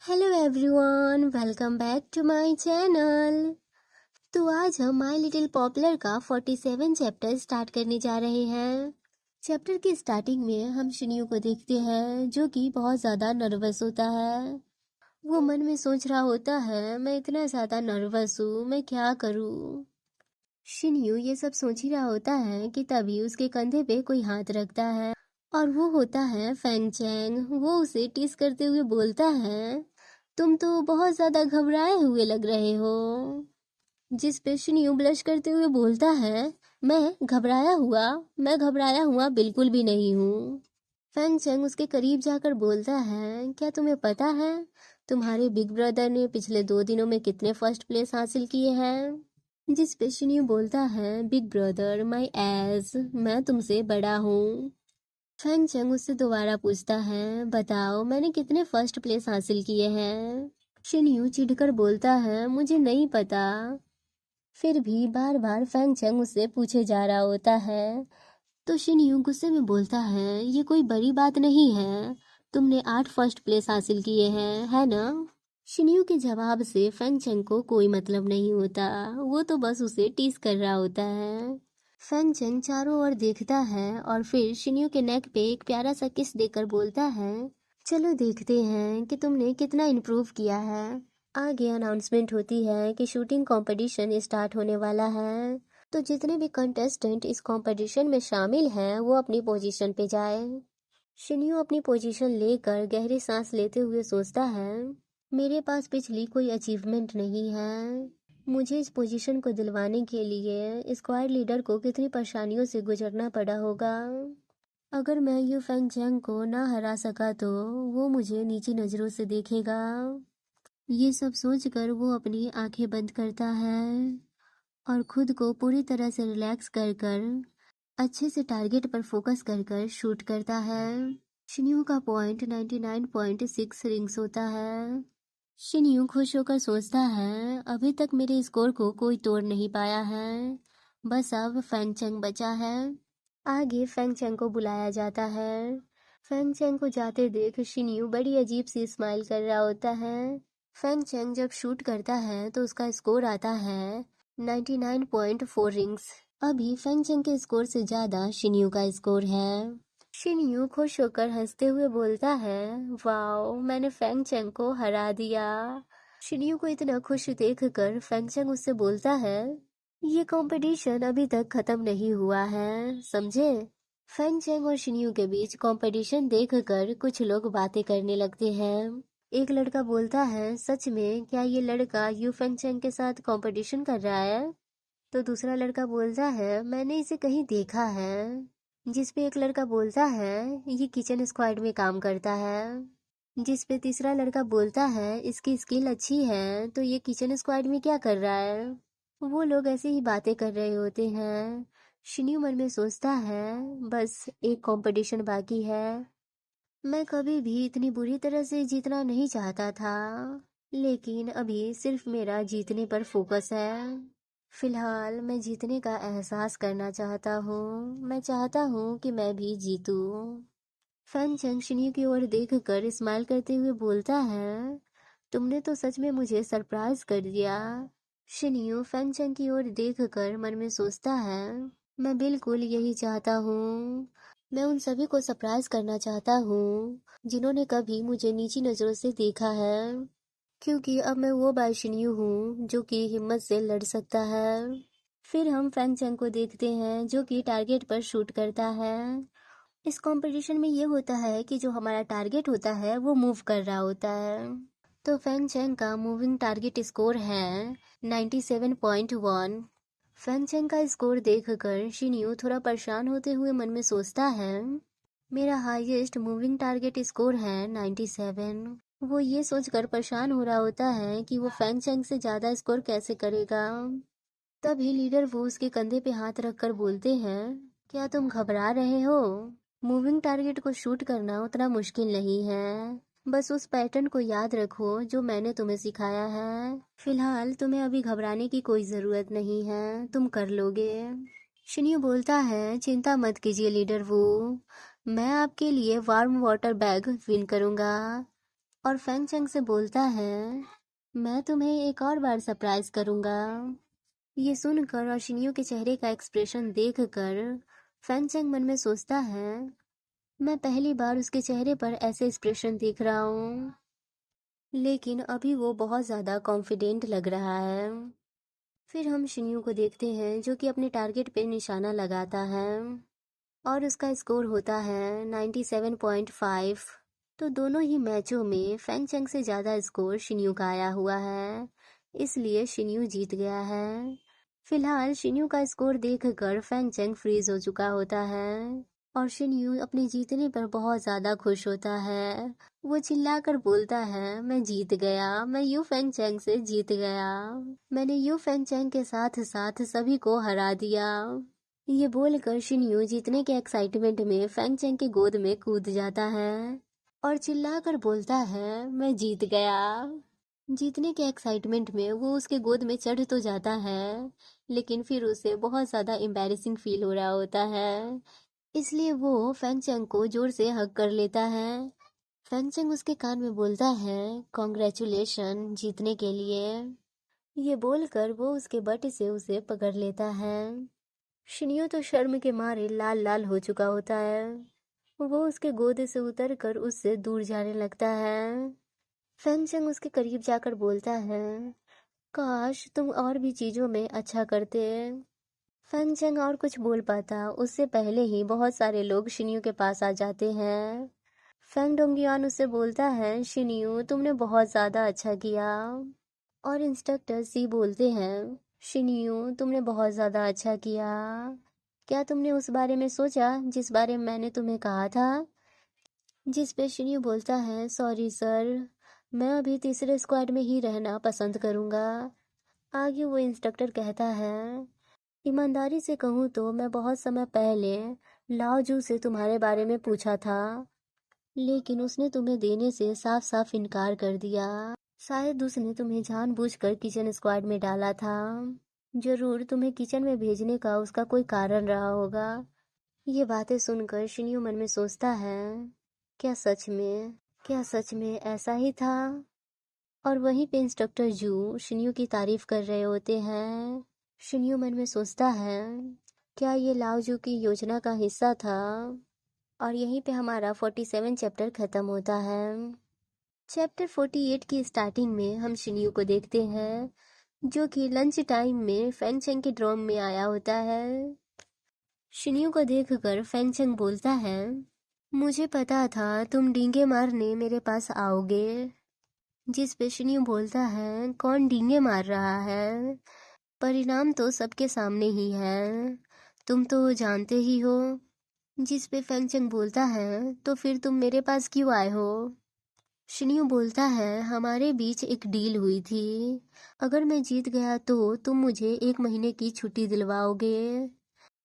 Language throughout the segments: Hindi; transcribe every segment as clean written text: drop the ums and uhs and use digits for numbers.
Hello everyone, welcome back to my channel. तो आज हम माय लिटिल पॉपुलर का 47 चैप्टर स्टार्ट करने जा रहे हैं। चैप्टर की स्टार्टिंग में हम शिन्यू को देखते हैं जो कि बहुत ज़्यादा नर्वस होता है। वो मन में सोच रहा होता है, मैं इतना ज़्यादा नर्वस हूँ, मैं क्या करूँ। शिन्यू ये सब सोच ही रहा होता है कि तभी उसके कंधे पे कोई हाथ रखता है और वो होता है फेंग चैंग। वो उसे टीस करते हुए बोलता है, तुम तो बहुत ज्यादा घबराए हुए लग रहे हो। जिस पे शिन्यू ब्लश करते हुए बोलता है, मैं घबराया हुआ बिल्कुल भी नहीं हूँ। फेंग चैंग उसके करीब जाकर बोलता है, क्या तुम्हें पता है तुम्हारे बिग ब्रदर ने पिछले 2 दिनों में कितने फर्स्ट प्लेस हासिल किए हैं। जिस पे शिन्यू बोलता है, बिग ब्रदर माई एज, मैं तुमसे बड़ा हूँ। फेंग चैंग उससे दोबारा पूछता है, बताओ मैंने कितने फर्स्ट प्लेस हासिल किए हैं। शिन्यू चिढ़कर बोलता है, मुझे नहीं पता। फिर भी बार बार फेंग चैंग उससे पूछे जा रहा होता है। तो शिन्यू गुस्से में बोलता है, ये कोई बड़ी बात नहीं है, तुमने 8 फर्स्ट प्लेस हासिल किए हैं, है ना। शिन्यू के जवाब से फेंग चैंग को कोई मतलब नहीं होता, वो तो बस उसे टीस कर रहा होता है। फेंग चैंग चारों ओर देखता है और फिर शिन्यू के नेक पे एक प्यारा सा किस देकर बोलता है, चलो देखते हैं कि तुमने कितना इम्प्रूव किया है। आगे अनाउंसमेंट होती है कि शूटिंग कंपटीशन स्टार्ट होने वाला है, तो जितने भी कंटेस्टेंट इस कंपटीशन में शामिल हैं वो अपनी पोजीशन पे जाए। शिन्यू अपनी पोजीशन लेकर गहरी सांस लेते हुए सोचता है, मेरे पास पिछली कोई अचीवमेंट नहीं है। मुझे इस पोजीशन को दिलवाने के लिए स्क्वाड लीडर को कितनी परेशानियों से गुजरना पड़ा होगा। अगर मैं यू फेंग चैंग को ना हरा सका तो वो मुझे नीची नज़रों से देखेगा। ये सब सोचकर वो अपनी आंखें बंद करता है और खुद को पूरी तरह से रिलैक्स कर कर अच्छे से टारगेट पर फोकस कर कर शूट करता है। शिन्यू का पॉइंट 99.6 रिंग्स होता है। शिन्यू खुश होकर सोचता है, अभी तक मेरे स्कोर को कोई तोड़ नहीं पाया है, बस अब फेंग चैंग बचा है। आगे फेंग चैंग को बुलाया जाता है। फेंग चैंग को जाते देख शिन्यू बड़ी अजीब सी स्माइल कर रहा होता है। फेंग चैंग जब शूट करता है तो उसका स्कोर आता है 99.4 रिंग्स। अभी फेंग चैंग के स्कोर से ज्यादा शिन्यू का स्कोर है। शिन्यू खुश होकर हंसते हुए बोलता है, वाओ, मैंने फेंग चैंग को हरा दिया। शिन्यू को इतना खुश देखकर फेंग चैंग उससे बोलता है, ये कंपटीशन अभी तक खत्म नहीं हुआ है, समझे। फेंग चैंग और शिन्यू के बीच कंपटीशन देखकर कुछ लोग बातें करने लगते हैं। एक लड़का बोलता है, सच में क्या ये लड़का यू फेंग चैंग के साथ कंपटीशन कर रहा है। तो दूसरा लड़का बोलता है, मैंने इसे कहीं देखा है। जिस पे एक लड़का बोलता है, ये किचन स्क्वाड में काम करता है। जिस पे तीसरा लड़का बोलता है, इसकी स्किल अच्छी है, तो ये किचन स्क्वाड में क्या कर रहा है। वो लोग ऐसे ही बातें कर रहे होते हैं। शिन्यू मन में सोचता है, बस एक कंपटीशन बाकी है। मैं कभी भी इतनी बुरी तरह से जीतना नहीं चाहता था, लेकिन अभी सिर्फ मेरा जीतने पर फोकस है। फिलहाल मैं जीतने का एहसास करना चाहता हूँ, मैं चाहता हूँ कि मैं भी जीतूँ। फैन चंग शिन्यू की ओर देखकर स्माइल करते हुए बोलता है, तुमने तो सच में मुझे सरप्राइज कर दिया। शिन्यू फैन चंग की ओर देखकर मन में सोचता है, मैं बिल्कुल यही चाहता हूँ। मैं उन सभी को सरप्राइज करना चाहता हूँ जिन्होंने कभी मुझे नीची नज़रों से देखा है, क्योंकि अब मैं वो बाइशिन्यू हूँ जो कि हिम्मत से लड़ सकता है। फिर हम फैंग चैंग को देखते हैं जो कि टारगेट पर शूट करता है। इस कंपटीशन में ये होता है कि जो हमारा टारगेट होता है वो मूव कर रहा होता है। तो फैंग चैंग का मूविंग टारगेट स्कोर है 97.1। फैंग चैंग का स्कोर देखकर शिन्यू थोड़ा परेशान होते हुए मन में सोचता है, मेरा हाईएस्ट मूविंग टारगेट स्कोर है 97। वो ये सोचकर परेशान हो रहा होता है कि वो फैंग चैंग से ज़्यादा स्कोर कैसे करेगा। तभी लीडर वो उसके कंधे पे हाथ रखकर बोलते हैं, क्या तुम घबरा रहे हो। मूविंग टारगेट को शूट करना उतना मुश्किल नहीं है, बस उस पैटर्न को याद रखो जो मैंने तुम्हें सिखाया है। फिलहाल तुम्हें अभी घबराने की कोई ज़रूरत नहीं है, तुम कर लोगे। शिन्यू बोलता है, चिंता मत कीजिए लीडर वो, मैं आपके लिए वार्म वाटर बैग विन करूंगा। और फेंग चेंग से बोलता है मैं तुम्हें एक और बार सरप्राइज करूंगा। ये सुनकर और शिनियो के चेहरे का एक्सप्रेशन देखकर फेंग चेंग मन में सोचता है मैं पहली बार उसके चेहरे पर ऐसे एक्सप्रेशन देख रहा हूँ, लेकिन अभी वो बहुत ज़्यादा कॉन्फिडेंट लग रहा है। फिर हम शिनियो को देखते हैं जो कि अपने टारगेट पे निशाना लगाता है और उसका स्कोर होता है 97.5। तो दोनों ही मैचों में फेंग चेंग से ज़्यादा स्कोर शिन्यू का आया हुआ है, इसलिए शिन्यू जीत गया है। फिलहाल शिन्यू का स्कोर देखकर फेंग चेंग फ्रीज हो चुका होता है और शिन्यू अपने जीतने पर बहुत ज़्यादा खुश होता है। वो चिल्लाकर बोलता है मैं जीत गया, मैं यू फेंग चेंग से जीत गया, मैंने यू फेंग चेंग के साथ साथ सभी को हरा दिया। ये बोलकर शिन्यू जीतने के एक्साइटमेंट में फेंग चेंग के गोद में कूद जाता है और चिल्लाकर बोलता है मैं जीत गया। जीतने के एक्साइटमेंट में वो उसके गोद में चढ़ तो जाता है, लेकिन फिर उसे बहुत ज़्यादा एम्बैरेसिंग फील हो रहा होता है, इसलिए वो फेंग चेंग को जोर से हग कर लेता है। फेंग चेंग उसके कान में बोलता है कॉन्ग्रेचुलेशन जीतने के लिए। ये बोलकर वो उसके बट से उसे पकड़ लेता है। शिनियो तो शर्म के मारे लाल लाल हो चुका होता है। वो उसके गोद से उतरकर उससे दूर जाने लगता है। फेंग चेंग उसके करीब जाकर बोलता है काश तुम और भी चीजों में अच्छा करते। फेंग चेंग और कुछ बोल पाता उससे पहले ही बहुत सारे लोग शिनियो के पास आ जाते हैं। फेंग डोंगियान उससे बोलता है शिनियो तुमने बहुत ज्यादा अच्छा किया। और इंस्ट्रक्टर सी बोलते हैं शिनियो तुमने बहुत ज्यादा अच्छा किया, क्या तुमने उस बारे में सोचा जिस बारे में मैंने तुम्हें कहा था। जिस पे शिनियो बोलता है सॉरी सर, मैं अभी तीसरे स्क्वाड में ही रहना पसंद करूंगा। आगे वो इंस्ट्रक्टर कहता है ईमानदारी से कहूँ तो मैं बहुत समय पहले लाओ जू से तुम्हारे बारे में पूछा था, लेकिन उसने तुम्हें देने से साफ साफ इनकार कर दिया। शायद उसने तुम्हें जानबूझकर किचन स्क्वाड में डाला था। जरूर तुम्हें किचन में भेजने का उसका कोई कारण रहा होगा। ये बातें सुनकर शिनियो मन में सोचता है क्या सच में ऐसा ही था। और वहीं पे इंस्ट्रक्टर जू शिनियो की तारीफ कर रहे होते हैं। शिनियो मन में सोचता है क्या ये लाओ जू की योजना का हिस्सा था। और यहीं पे हमारा 47 चैप्टर खत्म होता है। चैप्टर 48 की स्टार्टिंग में हम शिनियो को देखते हैं जो कि लंच टाइम में फेंग चेंग के ड्रॉम में आया होता है। शिनियो को देखकर फेंग चेंग बोलता है मुझे पता था तुम डींगे मारने मेरे पास आओगे। जिस पे शिनियो बोलता है कौन डींगे मार रहा है, परिणाम तो सबके सामने ही है, तुम तो जानते ही हो। जिस पे फेंग चेंग बोलता है तो फिर तुम मेरे पास क्यों आए हो। शिनियो बोलता है हमारे बीच एक डील हुई थी, अगर मैं जीत गया तो तुम मुझे 1 महीने की छुट्टी दिलवाओगे।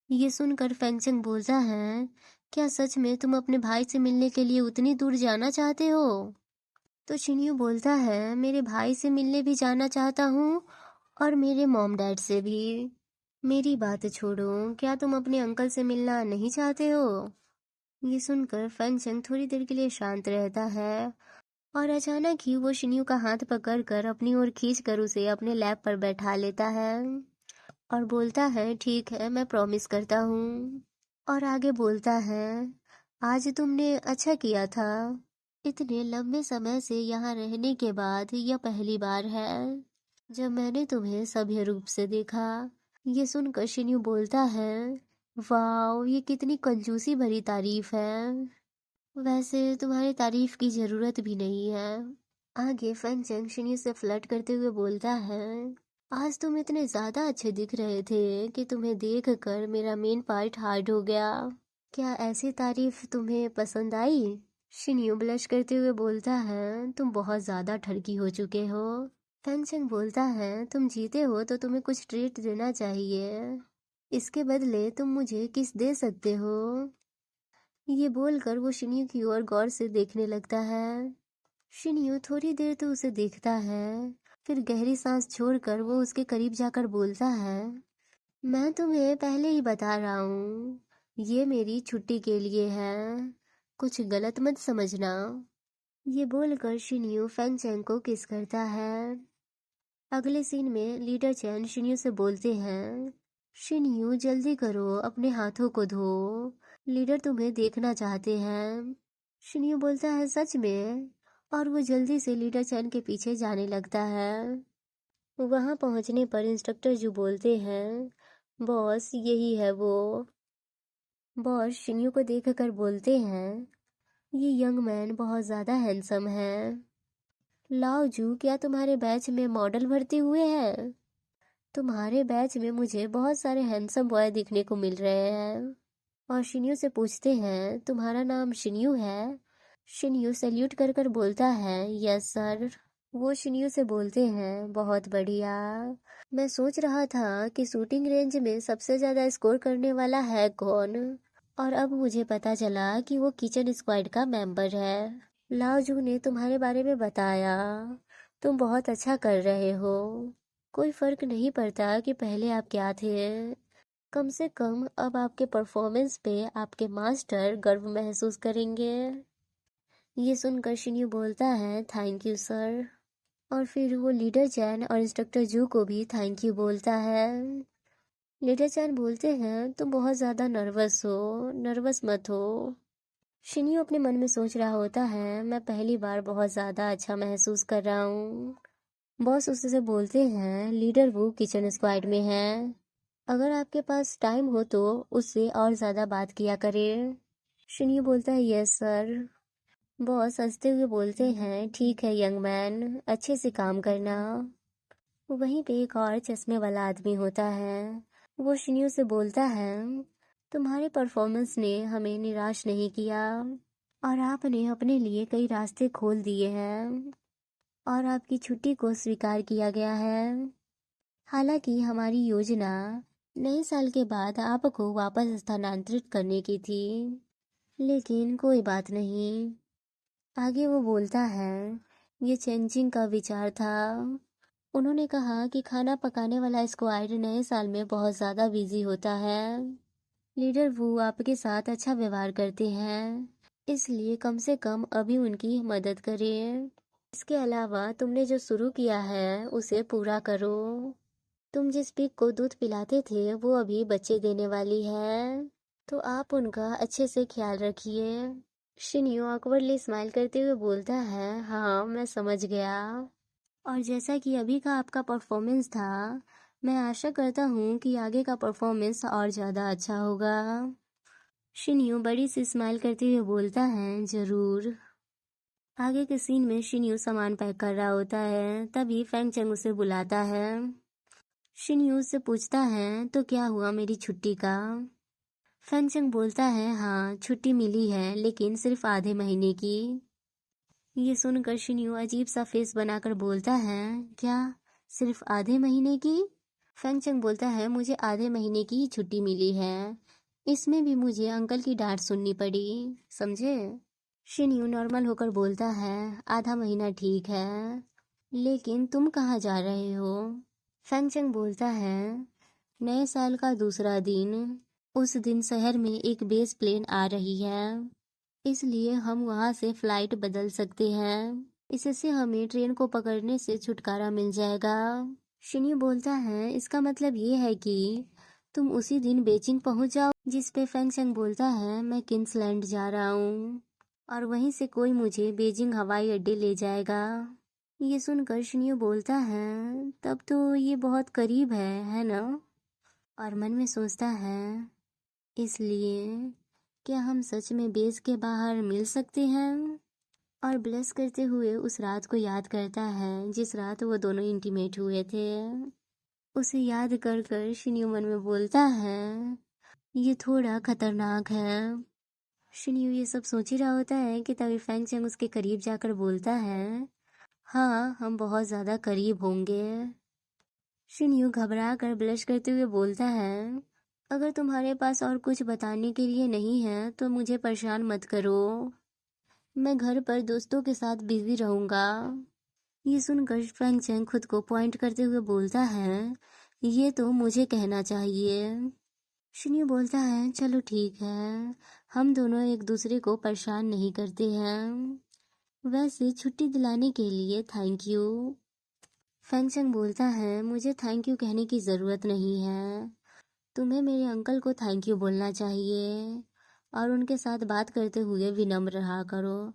ये सुनकर फेंग चेंग बोलता है क्या सच में तुम अपने भाई से मिलने के लिए उतनी दूर जाना चाहते हो। तो शिनियो बोलता है मेरे भाई से मिलने भी जाना चाहता हूँ और मेरे मॉम डैड से भी। मेरी बात छोड़ो, क्या तुम अपने अंकल से मिलना नहीं चाहते हो। ये सुनकर फेंग चेंग थोड़ी देर के लिए शांत रहता है और अचानक ही वो शिन्यू का हाथ पकड़कर अपनी ओर खींचकर उसे अपने लैप पर बैठा लेता है और बोलता है ठीक है मैं प्रॉमिस करता हूँ। और आगे बोलता है आज तुमने अच्छा किया था, इतने लंबे समय से यहाँ रहने के बाद यह पहली बार है जब मैंने तुम्हें सभ्य रूप से देखा। ये सुनकर शिन्यू बोलता है वाओ ये कितनी कंजूसी भरी तारीफ है, वैसे तुम्हारी तारीफ की जरूरत भी नहीं है। आगे फेंग चेंग शिन्यू से फ्लर्ट करते हुए बोलता है आज तुम इतने ज्यादा अच्छे दिख रहे थे कि तुम्हें देख कर मेरा मेन पार्ट हार्ड हो गया, क्या ऐसी तारीफ तुम्हें पसंद आई। शिन्यू ब्लश करते हुए बोलता है तुम बहुत ज्यादा ठरकी हो चुके हो। फेंग चेंग बोलता है तुम जीते हो तो तुम्हें कुछ ट्रीट देना चाहिए, इसके बदले तुम मुझे किस दे सकते हो। ये बोलकर वो शिन्यू की ओर गौर से देखने लगता है। शिन्यू थोड़ी देर तो उसे देखता है, फिर गहरी सांस छोड़कर वो उसके करीब जाकर बोलता है मैं तुम्हें पहले ही बता रहा हूँ ये मेरी छुट्टी के लिए है, कुछ गलत मत समझना। ये बोलकर शिन्यू फैंग चैंग को किस करता है। अगले सीन में लीडर चैन शिन्यू से बोलते हैं, शिन्यू जल्दी करो, अपने हाथों को धो, लीडर तुम्हें देखना चाहते हैं। शिन्यू बोलता है, सच में? और वो जल्दी से लीडर चैन के पीछे जाने लगता है। वहां पहुंचने पर इंस्ट्रक्टर जू बोलते हैं, बॉस यही है वो। बॉस शिन्यू को देखकर बोलते हैं, ये यंग मैन बहुत ज़्यादा हैंडसम है। लाओ जू, क्या तुम्हारे बैच में मॉडल भर्ती हुए हैं? तुम्हारे बैच में मुझे बहुत सारे हैंडसम बॉय दिखने को मिल रहे हैं। और शिन्यू से पूछते हैं, तुम्हारा नाम शिन्यू है? शिन्यू सैल्यूट कर कर बोलता है, यस सर। वो शिन्यू से बोलते हैं, बहुत बढ़िया। मैं सोच रहा था कि शूटिंग रेंज में सबसे ज़्यादा स्कोर करने वाला है कौन, और अब मुझे पता चला कि वो किचन स्क्वाड का मेंबर है। लाओजू ने तुम्हारे बारे में बताया, तुम बहुत अच्छा कर रहे हो। कोई फर्क नहीं पड़ता कि पहले आप क्या थे, कम से कम अब आपके परफॉर्मेंस पे आपके मास्टर गर्व महसूस करेंगे। ये सुनकर शिन्यू बोलता है, थैंक यू सर। और फिर वो लीडर चैन और इंस्ट्रक्टर जू को भी थैंक यू बोलता है। लीडर चैन बोलते हैं, तुम बहुत ज़्यादा नर्वस हो, नर्वस मत हो। शिन्यू अपने मन में सोच रहा होता है, मैं पहली बार बहुत ज़्यादा अच्छा महसूस कर रहा हूँ। बॉस उससे बोलते हैं, लीडर वो किचन स्क्वाड में है, अगर आपके पास टाइम हो तो उससे और ज़्यादा बात किया करें। शिन्यू बोलता है, यस सर। बॉस हंसते हुए बोलते हैं, ठीक है यंग मैन, अच्छे से काम करना। वहीं पे एक और चश्मे वाला आदमी होता है। वो शिन्यू से बोलता है, तुम्हारे परफॉर्मेंस ने हमें निराश नहीं किया, और आपने अपने लिए कई रास्ते खोल दिए हैं, और आपकी छुट्टी को स्वीकार किया गया है। हालांकि हमारी योजना नए साल के बाद आपको वापस स्थानांतरित करने की थी, लेकिन कोई बात नहीं। आगे वो बोलता है, ये चेंजिंग का विचार था। उन्होंने कहा कि खाना पकाने वाला स्क्वाड नए साल में बहुत ज़्यादा बिजी होता है। लीडर वो आपके साथ अच्छा व्यवहार करते हैं, इसलिए कम से कम अभी उनकी मदद करें। इसके अलावा तुमने जो शुरू किया है उसे पूरा करो। तुम जिस पिग को दूध पिलाते थे वो अभी बच्चे देने वाली है, तो आप उनका अच्छे से ख्याल रखिए। शिन्यू ऑकवर्डली स्माइल करते हुए बोलता है, हाँ मैं समझ गया। और जैसा कि अभी का आपका परफॉर्मेंस था, मैं आशा करता हूँ कि आगे का परफॉर्मेंस और ज़्यादा अच्छा होगा। शिन्यू बड़ी सी स्माइल करते हुए बोलता है, ज़रूर। आगे के सीन में शिन्यू सामान पैक कर रहा होता है, तभी फैंग चंग उसे बुलाता है। शिन्यू उससे पूछता है, तो क्या हुआ मेरी छुट्टी का? फैंग चंग बोलता है, हाँ छुट्टी मिली है, लेकिन सिर्फ आधे महीने की। ये सुनकर शिन्यू अजीब सा फेस बनाकर बोलता है, क्या सिर्फ आधे महीने की? फैंग चंग बोलता है, मुझे आधे महीने की ही छुट्टी मिली है, इसमें भी मुझे अंकल की डांट सुननी पड़ी, समझे? शिन्यू नॉर्मल होकर बोलता है, आधा महीना ठीक है, लेकिन तुम कहाँ जा रहे हो? फैंग चंग बोलता है, नए साल का दूसरा दिन, उस दिन शहर में एक बेस प्लेन आ रही है, इसलिए हम वहाँ से फ्लाइट बदल सकते हैं, इससे हमें ट्रेन को पकड़ने से छुटकारा मिल जाएगा। शिन्यू बोलता है, इसका मतलब ये है कि तुम उसी दिन बेजिंग पहुंच जाओ? जिस पे फैंग चंग बोलता है, मैं किंग्सलैंड जा रहा हूँ, और वहीं से कोई मुझे बेजिंग हवाई अड्डे ले जाएगा। ये सुनकर शिन्यू बोलता है, तब तो ये बहुत करीब है ना? और मन में सोचता है, इसलिए क्या हम सच में बेस के बाहर मिल सकते हैं? और ब्लेस करते हुए उस रात को याद करता है जिस रात वो दोनों इंटीमेट हुए थे। उसे याद कर कर शिन्यू मन में बोलता है, ये थोड़ा खतरनाक है। शिन्यू ये सब सोच ही रहा होता है कि तभी फैंग चंग उसके करीब जाकर बोलता है, हाँ हम बहुत ज़्यादा करीब होंगे। शिन्यू घबरा कर ब्लश करते हुए बोलता है, अगर तुम्हारे पास और कुछ बताने के लिए नहीं है तो मुझे परेशान मत करो, मैं घर पर दोस्तों के साथ बिजी रहूँगा। ये सुनकर फैंग चैंग खुद को पॉइंट करते हुए बोलता है, ये तो मुझे कहना चाहिए। शिन्यू बोलता है, चलो ठीक है, हम दोनों एक दूसरे को परेशान नहीं करते हैं। वैसे छुट्टी दिलाने के लिए थैंक यू। फेंगशंग बोलता है, मुझे थैंक यू कहने की ज़रूरत नहीं है। तुम्हें मेरे अंकल को थैंक यू बोलना चाहिए और उनके साथ बात करते हुए विनम्र रहा करो।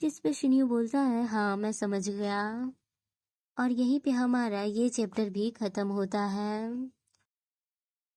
जिस पे शिन्यू बोलता है, हाँ मैं समझ गया। और यहीं पे हमारा ये चैप्टर भी ख़त्म होता है।